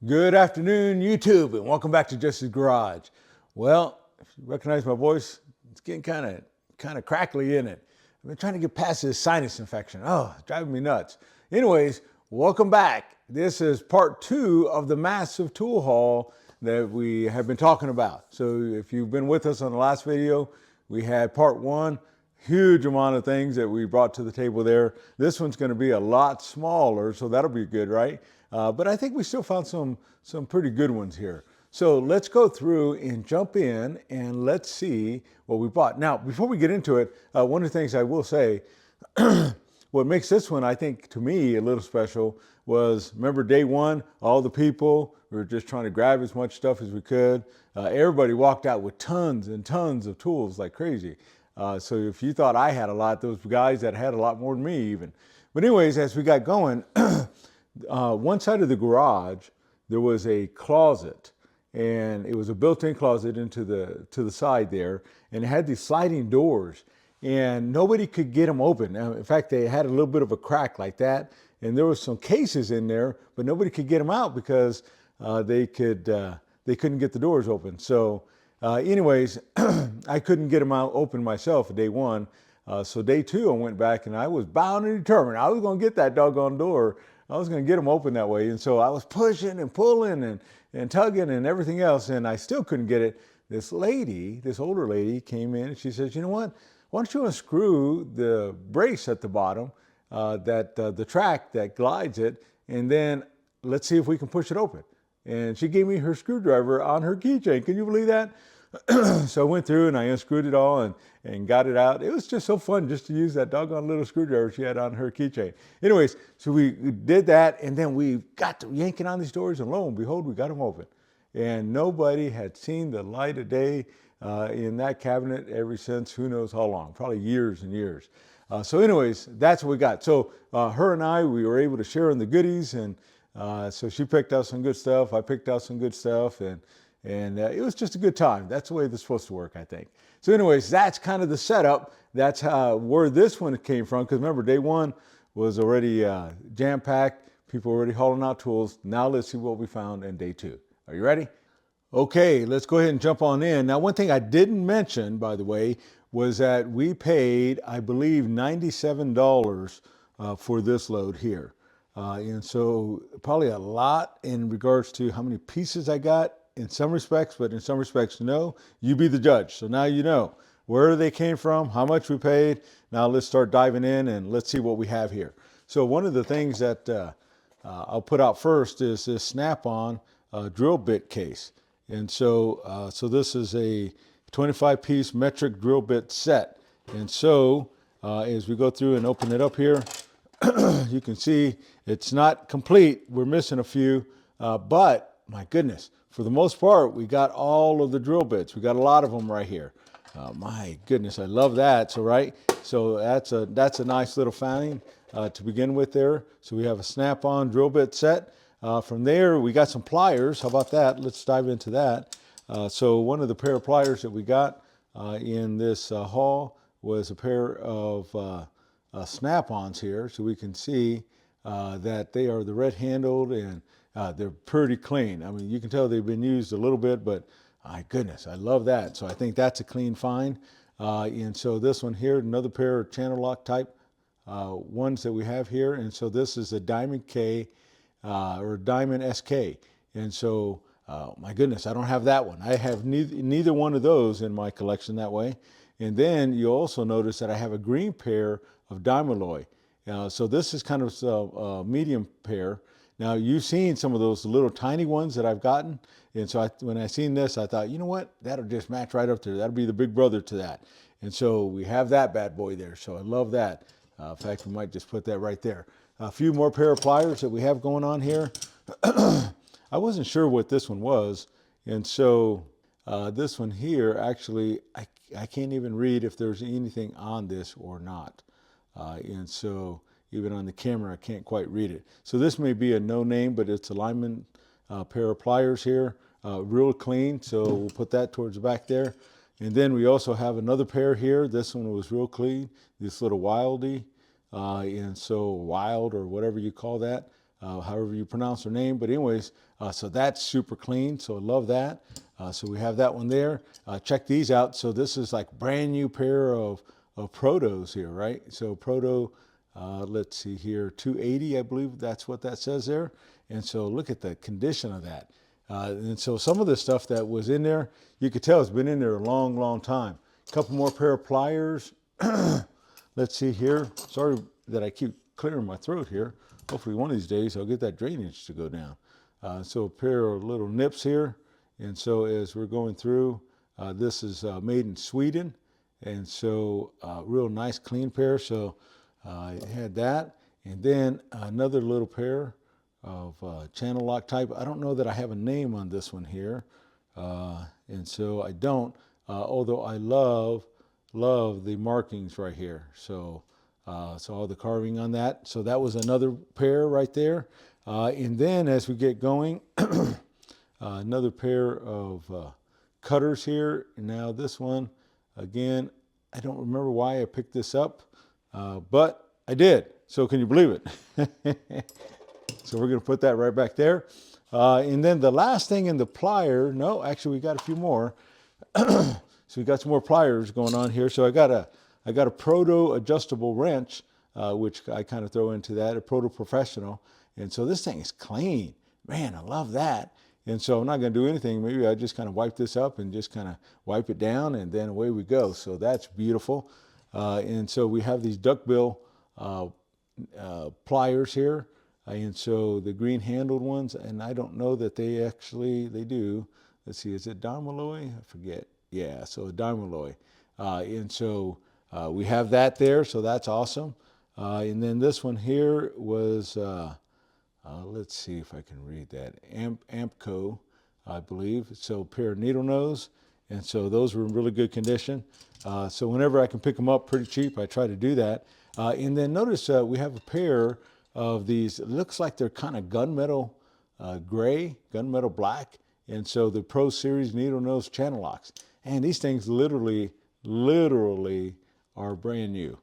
Good afternoon, YouTube, and welcome back to Jesse's Garage. Well, if you recognize my voice, it's getting kind of crackly in it. I've been trying to get past this sinus infection. Oh, it's driving me nuts. Anyways, welcome back. This is part 2 of the massive tool haul that we have been talking about. So if you've been with us on the last video, we had part 1. Huge amount of things that we brought to the table there. This one's going to be a lot smaller, so that'll be good, right? But I think we still found some pretty good ones here. So let's go through and jump in and let's see what we bought. Now, before we get into it, one of the things I will say, what makes this one, I think, to me, a little special was, remember day one, all the people, we were just trying to grab as much stuff as we could. Everybody walked out with tons and tons of tools like crazy. So if you thought I had a lot, those guys that had a lot more than me even. But anyways, as we got going, one side of the garage, there was a closet, and it was a built-in closet into the side there, and it had these sliding doors, and nobody could get them open. Now, in fact, they had a little bit of a crack like that, and there was some cases in there, but nobody could get them out because they couldn't get the doors open. So anyways, I couldn't get them out open myself day one. So day 2, I went back and I was bound and determined. I was going to get that doggone door. I was going to get them open that way. And so I was pushing and pulling and tugging and everything else, and I still couldn't get it. This lady, this older lady, came in and she says, you know what? Why don't you unscrew the brace at the bottom, the track that glides it, and then let's see if we can push it open. And she gave me her screwdriver on her keychain. Can you believe that? So I went through and I unscrewed it all and got it out. It was just so fun just to use that doggone little screwdriver she had on her keychain. Anyways, so we did that, and then we got to yanking on these doors, and lo and behold, we got them open. And nobody had seen the light of day in that cabinet ever since who knows how long, probably years and years. So anyways, that's what we got. So her and I, we were able to share in the goodies, and so she picked out some good stuff. I picked out some good stuff, and it was just a good time. That's the way this is supposed to work, I think. So anyways, that's kind of the setup. That's where this one came from, because remember, day 1 was already jam-packed. People were already hauling out tools. Now let's see what we found in day 2. Are you ready? Okay, let's go ahead and jump on in. Now, one thing I didn't mention, by the way, was that we paid, I believe, $97 for this load here. And so probably a lot in regards to how many pieces I got in some respects, but in some respects, no. You be the judge. So now you know where they came from, how much we paid. Now let's start diving in and let's see what we have here. So one of the things that I'll put out first is this snap-on drill bit case. And so, so this is a 25-piece metric drill bit set. And so as we go through and open it up here, you can see it's not complete. We're missing a few, but my goodness, for the most part, we got all of the drill bits. We got a lot of them right here. My goodness, I love that. So that's a nice little find to begin with there. So we have a snap-on drill bit set. From there, we got some pliers. How about that? Let's dive into that. So one of the pair of pliers that we got in this haul was a pair of snap-ons here, so we can see that they are the red-handled, and they're pretty clean. I mean, you can tell they've been used a little bit, but my goodness, I love that. So I think that's a clean find. And so this one here, another pair of channel lock type ones that we have here. And so this is a Diamond K or Diamond SK. And so, my goodness, I don't have that one. I have neither one of those in my collection that way. And then you also notice that I have a green pair of Diamaloy. So this is kind of a medium pair. Now, you've seen some of those little tiny ones that I've gotten. And so when I seen this, I thought, you know what? That'll just match right up there. That'll be the big brother to that. And so we have that bad boy there. So I love that. In fact, we might just put that right there. A few more pair of pliers that we have going on here. I wasn't sure what this one was. And so this one here, actually, I can't even read if there's anything on this or not. And so even on the camera, I can't quite read it. So this may be a no name, but it's a lineman pair of pliers here, real clean. So we'll put that towards the back there. And then we also have another pair here. This one was real clean, this little Wildy. And so wild, or whatever you call that. however you pronounce her name. But anyways, so that's super clean. So I love that. So we have that one there. Check these out. So this is like brand new pair of Protos here, right? So Proto, let's see here, 280, I believe that's what that says there. And so look at the condition of that. And so some of the stuff that was in there, you could tell it's been in there a long, long time. A couple more pair of pliers. Let's see here. Sorry that I keep clearing my throat here. Hopefully one of these days I'll get that drainage to go down. So a pair of little nips here. And so as we're going through, this is made in Sweden. And so real nice clean pair. So I had that. And then another little pair of channel lock type. I don't know that I have a name on this one here. And so I don't, although I love the markings right here. So all the carving on that. So that was another pair right there. And then as we get going, another pair of cutters here. And now this one, again, I don't remember why I picked this up, but I did. So can you believe it? So we're going to put that right back there. And then the last thing in the plier, no, actually we got a few more. So we got some more pliers going on here. So I got a Proto adjustable wrench, which I kind of throw into that, a Proto Professional. And so this thing is clean. Man, I love that. And so I'm not going to do anything. Maybe I just kind of wipe this up and just kind of wipe it down, and then away we go. So that's beautiful. And so we have these duckbill pliers here. And so the green handled ones, and I don't know that they do. Let's see, is it Darmalloy? I forget. Yeah, so a Darmalloy. And so we have that there, so that's awesome. And then this one here was, let's see if I can read that, Ampco, I believe. So a pair of needle nose, and so those were in really good condition. So whenever I can pick them up pretty cheap, I try to do that. And then notice we have a pair of these, it looks like they're kind of gunmetal gray, gunmetal black. And so the Pro Series needle nose channel locks. And these things literally are brand new.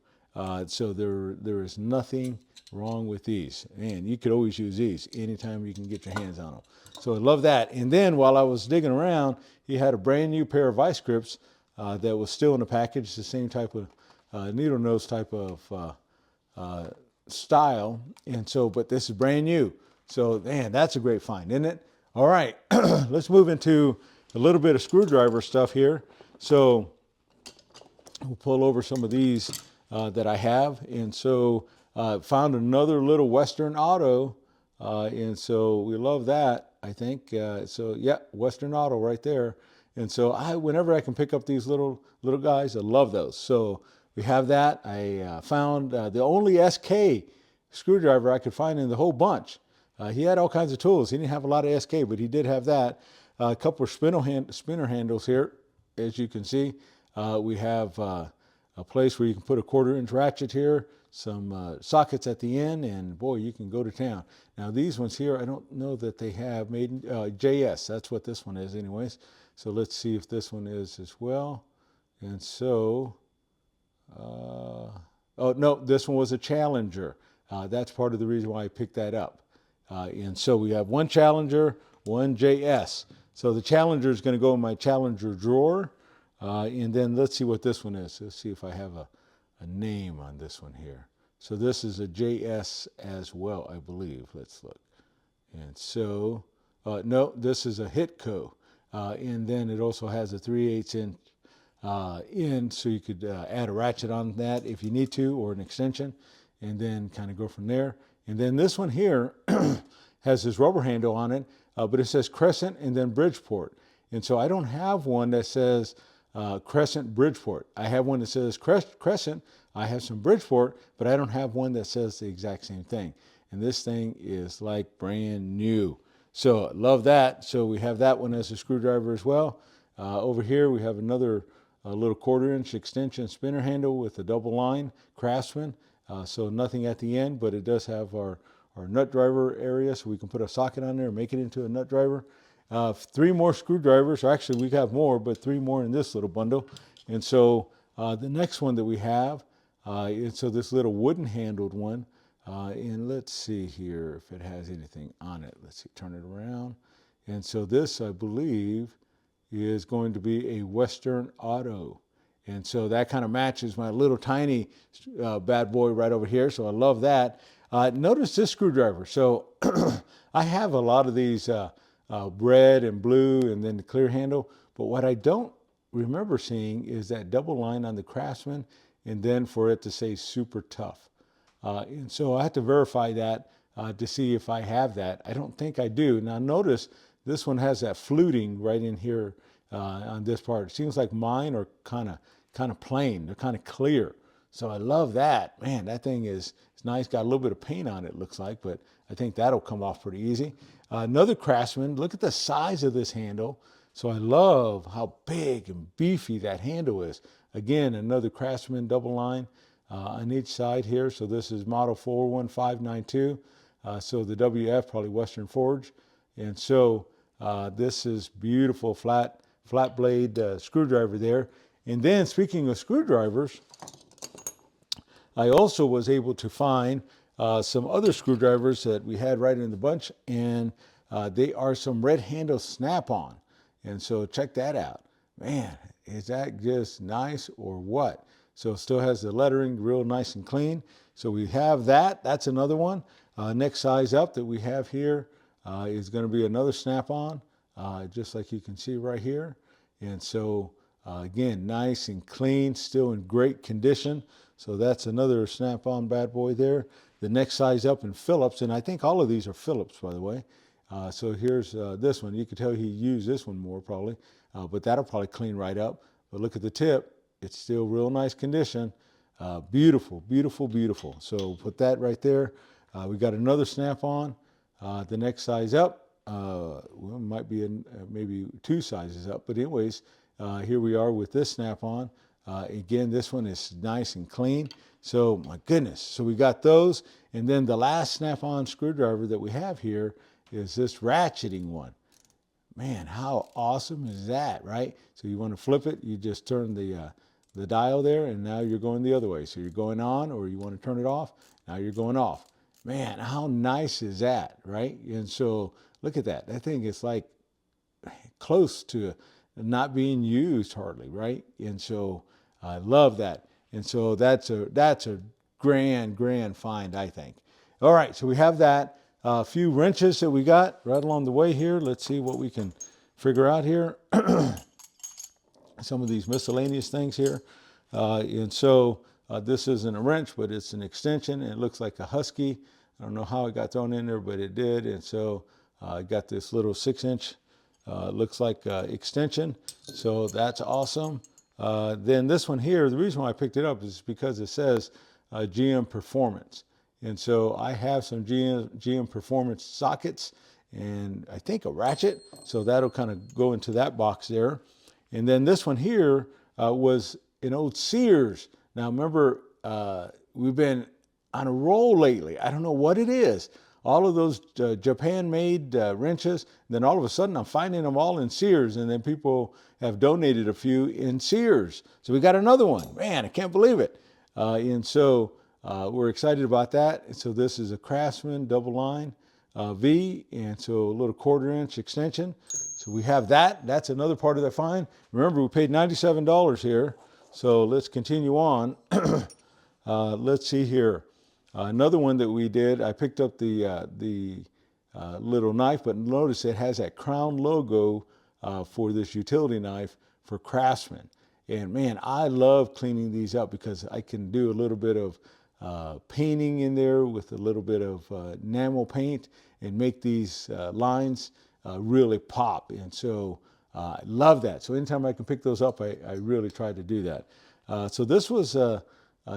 So there is nothing wrong with these. And you could always use these anytime you can get your hands on them. So I love that. And then while I was digging around, he had a brand new pair of vice grips that was still in the package, the same type of needle nose type of style. And so, but this is brand new. So, man, that's a great find, isn't it? All right, let's move into a little bit of screwdriver stuff here. So we'll pull over some of these that I have. And so found another little Western Auto. And so we love that, I think. So yeah, Western Auto right there. And so whenever I can pick up these little guys, I love those. So we have that. I found the only SK screwdriver I could find in the whole bunch. He had all kinds of tools. He didn't have a lot of SK, but he did have that. A couple of spinner handles here, as you can see. We have a place where you can put a 1/4-inch ratchet here, some sockets at the end, and boy, you can go to town. Now these ones here, I don't know that they have made in JS. That's what this one is anyways. So let's see if this one is as well. And so, oh no, this one was a Challenger. That's part of the reason why I picked that up. And so we have one Challenger, one JS. So the Challenger is going to go in my Challenger drawer. And then let's see what this one is. Let's see if I have a name on this one here. So this is a JS as well, I believe. Let's look. And so, no, this is a Hitco. And then it also has a 3/8-inch end, so you could add a ratchet on that if you need to, or an extension, and then kind of go from there. And then this one here has this rubber handle on it, but it says Crescent and then Bridgeport. And so I don't have one that says Crescent Bridgeport. I have one that says Crescent. I have some Bridgeport, but I don't have one that says the exact same thing. And this thing is like brand new. So love that. So we have that one as a screwdriver as well. Over here we have another little 1/4-inch extension spinner handle with a double line Craftsman. So nothing at the end, but it does have our nut driver area, so we can put a socket on there and make it into a nut driver. 3 more screwdrivers, or actually we have more, but 3 more in this little bundle. And so the next one that we have, so this little wooden handled one, And let's see here if it has anything on it. Let's see, turn it around. And so this, I believe, is going to be a Western Auto. And so that kind of matches my little tiny bad boy right over here. So I love that. Notice this screwdriver. So I have a lot of these red and blue and then the clear handle. But what I don't remember seeing is that double line on the Craftsman and then for it to say super tough. And so I have to verify that to see if I have that. I don't think I do. Now notice this one has that fluting right in here on this part. It seems like mine are kind of plain. They're kind of clear. So I love that. Man, that thing is nice. Got a little bit of paint on it, looks like, but I think that'll come off pretty easy. Another Craftsman. Look at the size of this handle. So I love how big and beefy that handle is. Again, another Craftsman double line on each side here. So this is model 41592. So the WF, probably Western Forge. And so this is beautiful flat blade screwdriver there. And then speaking of screwdrivers, I also was able to find some other screwdrivers that we had right in the bunch, and they are some red handle snap-on. And so check that out. Man, is that just nice or what? So it still has the lettering real nice and clean. So we have that. That's another one. Next size up that we have here is going to be another snap-on, just like you can see right here. And so again, nice and clean, still in great condition. So that's another snap-on bad boy there. The next size up in Phillips, and I think all of these are Phillips, by the way. So here's this one. You can tell he used this one more probably, but that'll probably clean right up. But look at the tip. It's still real nice condition. Beautiful, beautiful, beautiful. So put that right there. We got another snap-on. The next size up, well, might be maybe two sizes up. But anyways, here we are with this snap-on. Again, this one is nice and clean. So my goodness. So we got those. And then the last snap-on screwdriver that we have here is this ratcheting one. Man, how awesome is that, right? So you want to flip it, you just turn the dial there, and now you're going the other way. So you're going on, or you want to turn it off, now you're going off. Man, how nice is that, right? And so look at that. That thing is like close to not being used hardly, right? And so I love that. And so that's a grand find, I think. All right, so we have that. A few wrenches that we got right along the way here. Let's see what we can figure out here. Some of these miscellaneous things here. And so this isn't a wrench, but it's an extension. And it looks like a Husky. I don't know how it got thrown in there, but it did. And so I got this little 6-inch, looks like extension. So that's awesome. Then this one here, the reason why I picked it up is because it says GM Performance. And so I have some GM Performance sockets and I think a ratchet. So that'll kind of go into that box there. And then this one here was an old Sears. Now remember, we've been on a roll lately. I don't know what it is. All of those Japan-made wrenches, then all of a sudden I'm finding them all in Sears, and then people have donated a few in Sears. So we got another one. Man, I can't believe it. And so we're excited about that. And so this is a Craftsman double line V, and so a little 1/4-inch extension. So we have that. That's another part of the find. Remember, we paid $97 here. So let's continue on. Let's see here. Another one that we did, I picked up the little knife, but notice it has that Crown logo for this utility knife for Craftsman. And man, I love cleaning these up because I can do a little bit of painting in there with a little bit of enamel paint and make these lines really pop. And so I love that. So anytime I can pick those up, I really try to do that. So this was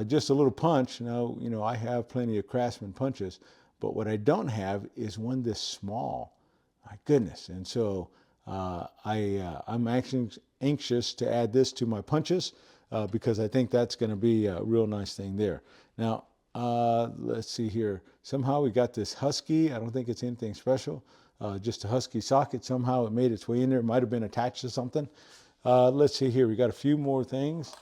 just a little punch. Now, you know, I have plenty of Craftsman punches, but what I don't have is one this small. My goodness. And so I'm actually anxious to add this to my punches because I think that's going to be a real nice thing there. Now, let's see here. Somehow we got this Husky. I don't think it's anything special. Just a Husky socket. Somehow it made its way in there. It might have been attached to something. Let's see here. We got a few more things.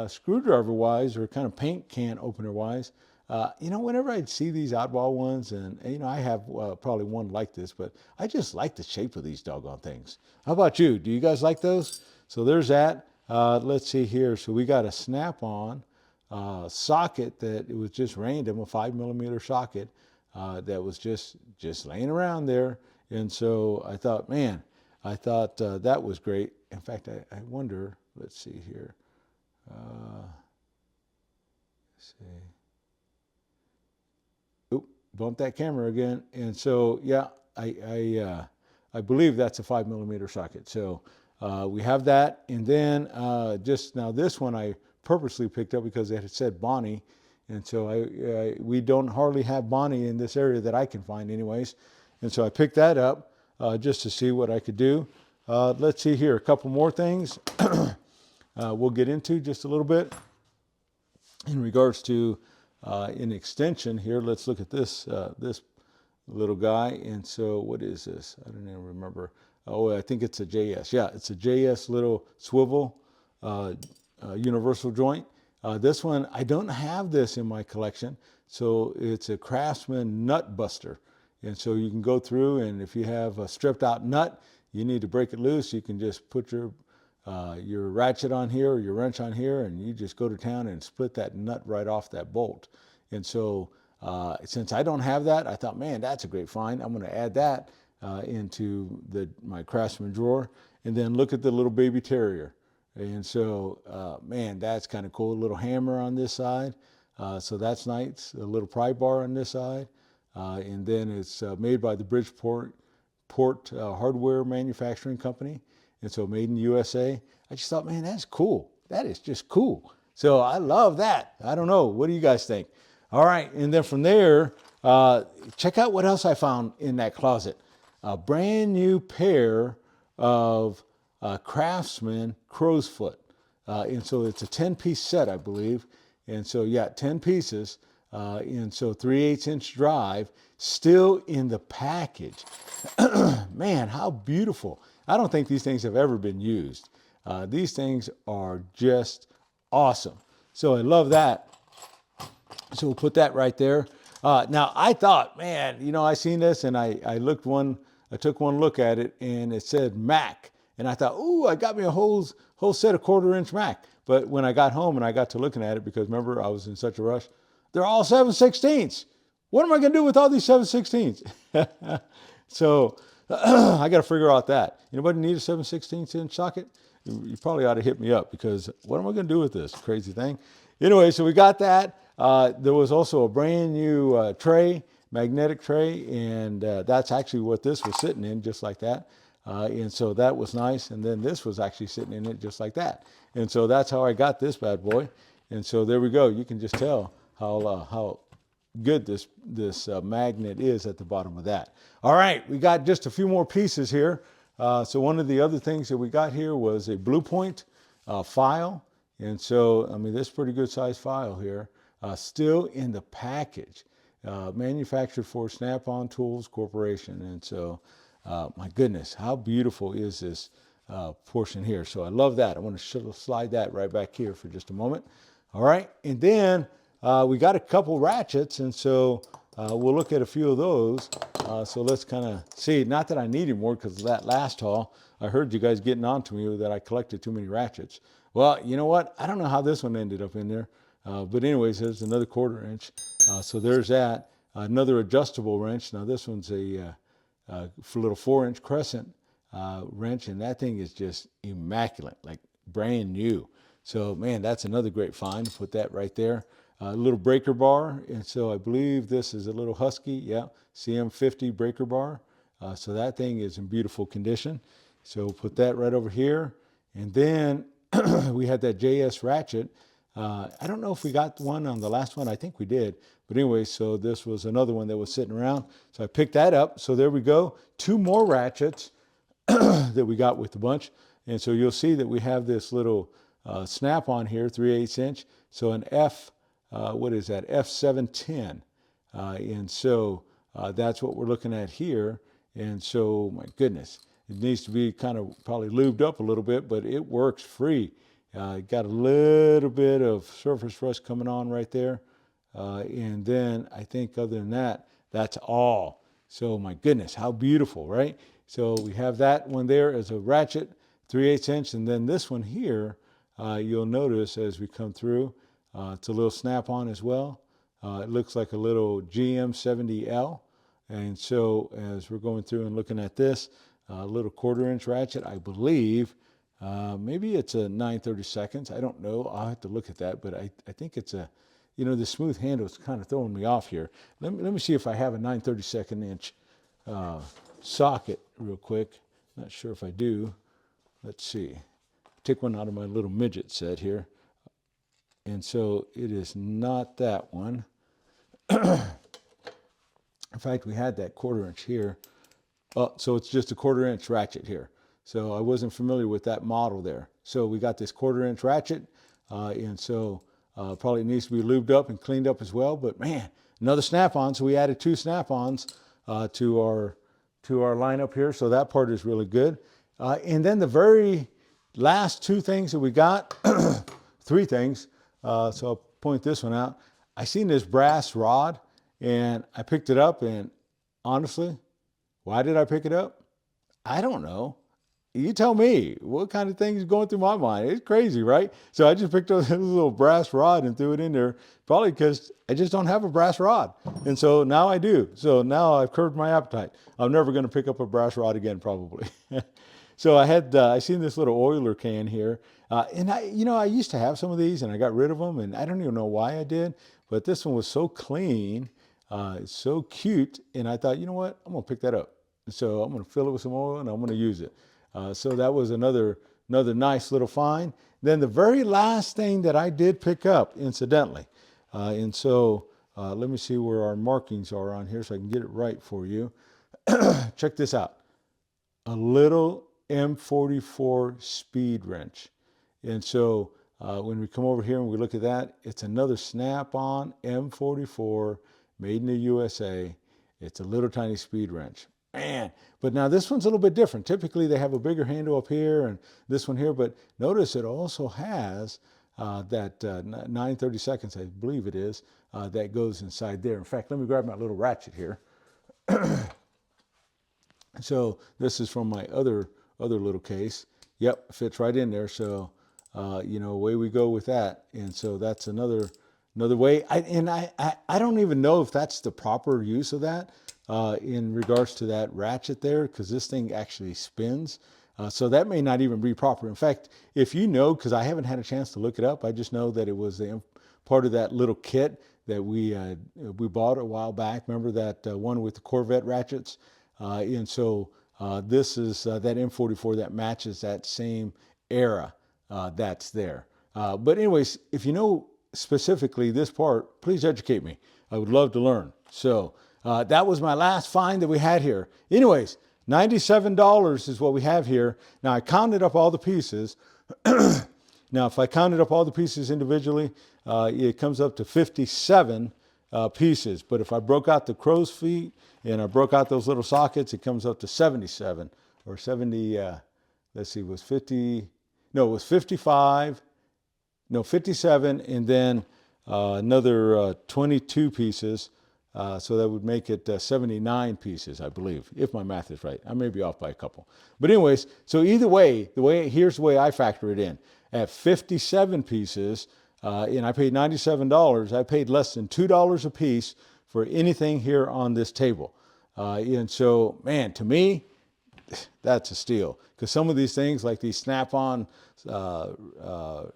Screwdriver wise, or kind of paint can opener wise, whenever I see these oddball ones, and I have probably one like this, but I just like the shape of these doggone things. How about you? Do you guys like those? So there's that. Let's see here. So we got a snap-on socket that it was just random, a 5mm socket that was just laying around there. And so I thought, man, that was great. In fact, I wonder, let's see here. Let's see. Oop, bumped that camera again. And so, yeah, I believe that's a 5mm socket. So we have that. And then just now this one I purposely picked up because it had said Bonnie. And so we don't hardly have Bonnie in this area that I can find anyways. And so I picked that up just to see what I could do. Let's see here, a couple more things we'll get into just a little bit. In regards to an extension here, let's look at this this little guy. And so what is this? I don't even remember. Oh, I think it's a JS. Yeah, it's a JS little swivel universal joint. This one, I don't have this in my collection. So it's a Craftsman nut buster. And so you can go through, and if you have a stripped out nut, you need to break it loose. You can just put your ratchet on here or your wrench on here, and you just go to town and split that nut right off that bolt. And so since I don't have that, I thought, man, that's a great find. I'm going to add that into my Craftsman drawer. And then look at the little baby terrier. And so, man, that's kind of cool. A little hammer on this side. So that's nice. A little pry bar on this side. And then it's made by the Bridgeport Hardware Manufacturing Company. And so made in the USA. I just thought, man, that's cool. That is just cool. So I love that. I don't know. What do you guys think? All right. And then from there, check out what else I found in that closet. A brand new pair of Craftsman crow's foot. And so it's a 10-piece set, I believe. And so, yeah, 10 pieces. And so 3/8-inch drive, still in the package. Man, how beautiful. I don't think these things have ever been used. These things are just awesome. So I love that. So we'll put that right there. Now I thought, man, I seen this and I took one look at it and it said Mac. And I thought, ooh, I got me a whole set of 1/4-inch Mac. But when I got home and I got to looking at it, because remember I was in such a rush, they're all 7/16. What am I going to do with all these 7/16? So I got to figure out that. Anybody need a 7/16-inch socket? You probably ought to hit me up, because what am I going to do with this crazy thing? Anyway, so we got that. There was also a brand new tray, magnetic tray, and that's actually what this was sitting in, just like that. And so that was nice. And then this was actually sitting in it just like that. And so that's how I got this bad boy. And so there we go. You can just tell how good this magnet is at the bottom of that. All right, we got just a few more pieces here. So one of the other things that we got here was a Blue Point file. And so, I mean, this is a pretty good size file here. Still in the package. Manufactured for Snap-on Tools Corporation. And so, my goodness, how beautiful is this portion here. So I love that. I want to slide that right back here for just a moment. All right, and then we got a couple ratchets, and so we'll look at a few of those. So let's kind of see. Not that I need more, because that last haul, I heard you guys getting on to me that I collected too many ratchets. Well, you know what? I don't know how this one ended up in there. But anyways, there's another 1/4-inch. So there's that. Another adjustable wrench. Now this one's a little 4-inch crescent wrench, and that thing is just immaculate, like brand new. So, man, that's another great find. Put that right there. A little breaker bar, and so I believe this is a little Husky, yeah, CM50 breaker bar. So that thing is in beautiful condition. So we'll put that right over here. And then we had that JS ratchet. I don't know if we got one on the last one. I think we did. But anyway, so this was another one that was sitting around. So I picked that up. So there we go. 2 more ratchets that we got with the bunch. And so you'll see that we have this little snap-on here, 3/8-inch. So an what is that? F710. And so that's what we're looking at here. And so, my goodness, it needs to be kind of probably lubed up a little bit, but it works free. Got a little bit of surface rust coming on right there. And then I think other than that, that's all. So my goodness, how beautiful, right? So we have that one there as a ratchet, 3/8 inch. And then this one here, you'll notice as we come through, it's a little snap-on as well. It looks like a little GM70L. And so as we're going through and looking at this, little 1/4 inch ratchet, I believe, maybe it's a 9/32. I don't know. I'll have to look at that, but I think it's a, you know, the smooth handle is kind of throwing me off here. Let me see if I have a 9/32 inch socket real quick. Not sure if I do. Let's see. Take one out of my little midget set here. And so it is not that one. In fact, we had that 1/4 inch here. So it's just a 1/4 inch ratchet here. So I wasn't familiar with that model there. So we got this 1/4 inch ratchet, and so probably needs to be lubed up and cleaned up as well. But man, another snap-on. So we added 2 snap-ons to our lineup here. So that part is really good. And then the very last 2 things that we got, 3 things. So I'll point this one out. I seen this brass rod and I picked it up, and honestly, why did I pick it up? I don't know. You tell me what kind of things going through my mind. It's crazy, right? So I just picked up this little brass rod and threw it in there, probably because I just don't have a brass rod. And so now I do. So now I've curbed my appetite. I'm never going to pick up a brass rod again, probably. So I seen this little oiler can here. And I used to have some of these and I got rid of them, and I don't even know why I did, but this one was so clean, so cute. And I thought, you know what? I'm going to pick that up. So I'm going to fill it with some oil and I'm going to use it. So that was another nice little find. Then the very last thing that I did pick up, incidentally, and so let me see where our markings are on here so I can get it right for you. Check this out. A little M44 speed wrench. And so when we come over here and we look at that, it's another snap-on M44 made in the USA. It's a little tiny speed wrench. Man, but now this one's a little bit different. Typically they have a bigger handle up here and this one here, but notice it also has that 9/32, I believe it is, that goes inside there. In fact, let me grab my little ratchet here. So this is from my other little case. Yep, fits right in there. So away we go with that. And so that's another way. I don't even know if that's the proper use of that in regards to that ratchet there, because this thing actually spins. So that may not even be proper. In fact, if you know, because I haven't had a chance to look it up, I just know that it was part of that little kit that we bought a while back. Remember that one with the Corvette ratchets? And so this is that M44 that matches that same era that's there. But anyways, if you know specifically this part, please educate me. I would love to learn. So that was my last find that we had here. Anyways, $97 is what we have here. Now I counted up all the pieces. Now if I counted up all the pieces individually, it comes up to 57 pieces. But if I broke out the crow's feet and I broke out those little sockets, it comes up to 77 or 70. Let's see, it was 55. No, 57, and then another 22 pieces. So that would make it 79 pieces, I believe, if my math is right. I may be off by a couple. But anyways, so either way, here's the way I factor it in. At 57 pieces, and I paid $97, I paid less than $2 a piece for anything here on this table. And so, man, to me, that's a steal. Because some of these things, like these snap-on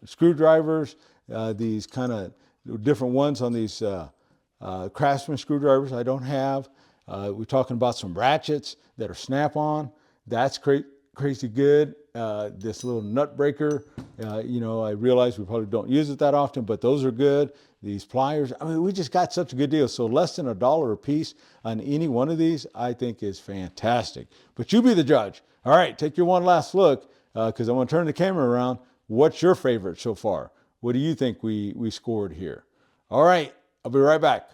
screwdrivers, these kind of different ones on these Craftsman screwdrivers I don't have. We're talking about some ratchets that are snap-on. That's crazy good. This little nut breaker, I realize we probably don't use it that often, but those are good. These pliers, I mean, we just got such a good deal. So less than $1 a piece on any one of these, I think is fantastic. But you be the judge. All right, take your one last look, because I'm going to turn the camera around. What's your favorite so far? What do you think we scored here? All right, I'll be right back.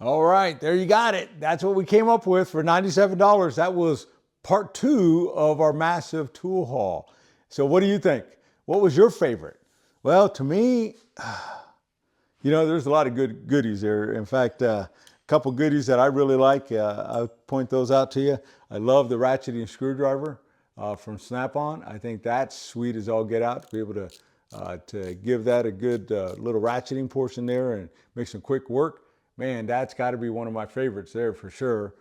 All right, there you got it. That's what we came up with for $97. That was part 2 of our massive tool haul. So what do you think? What was your favorite? Well, to me, You know, there's a lot of good goodies there. In fact, a couple goodies that I really like, I'll point those out to you. I love the ratcheting screwdriver from Snap-on. I think that's sweet as all get out to be able to give that a good little ratcheting portion there and make some quick work. Man, that's got to be one of my favorites there for sure.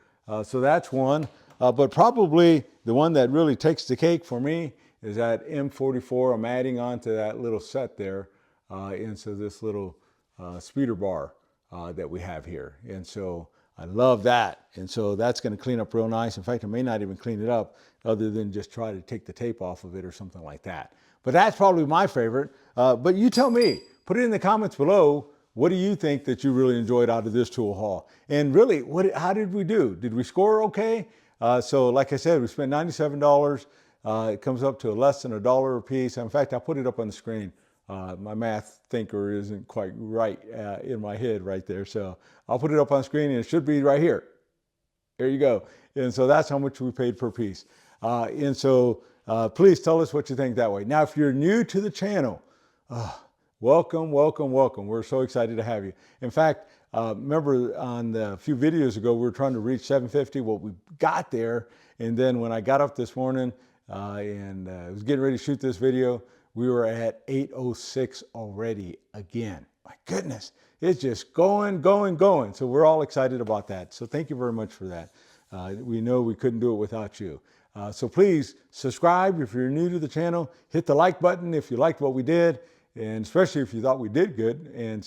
So that's one. But probably the one that really takes the cake for me is that M44 I'm adding onto that little set there into this little speeder bar that we have here. And so I love that. And so that's going to clean up real nice. In fact, I may not even clean it up other than just try to take the tape off of it or something like that. But that's probably my favorite. But you tell me, put it in the comments below. What do you think that you really enjoyed out of this tool haul? And really, how did we do? Did we score okay? So like I said, we spent $97. It comes up to less than $1 a piece. In fact, I'll put it up on the screen. My math thinker isn't quite right in my head right there. So I'll put it up on the screen and it should be right here. There you go. And so that's how much we paid per piece. And so please tell us what you think that way. Now, if you're new to the channel, welcome, welcome, welcome. We're so excited to have you. In fact, remember on a few videos ago, we were trying to reach 750. Well, we got there. And then when I got up this morning and I was getting ready to shoot this video, we were at 806 already again. My goodness, it's just going, going, going. So we're all excited about that. So thank you very much for that. We know we couldn't do it without you. So please subscribe if you're new to the channel. Hit the like button if you liked what we did, and especially if you thought we did good. And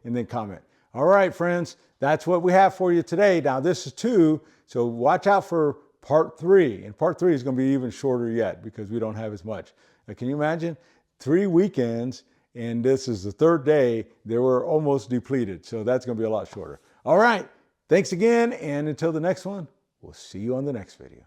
then comment. All right, friends, that's what we have for you today. Now this is 2, so watch out for part 3. And part 3 is going to be even shorter yet because we don't have as much. Now, can you imagine 3 weekends and this is the 3rd day? They were almost depleted. So that's going to be a lot shorter. All right. Thanks again. And until the next one, we'll see you on the next video.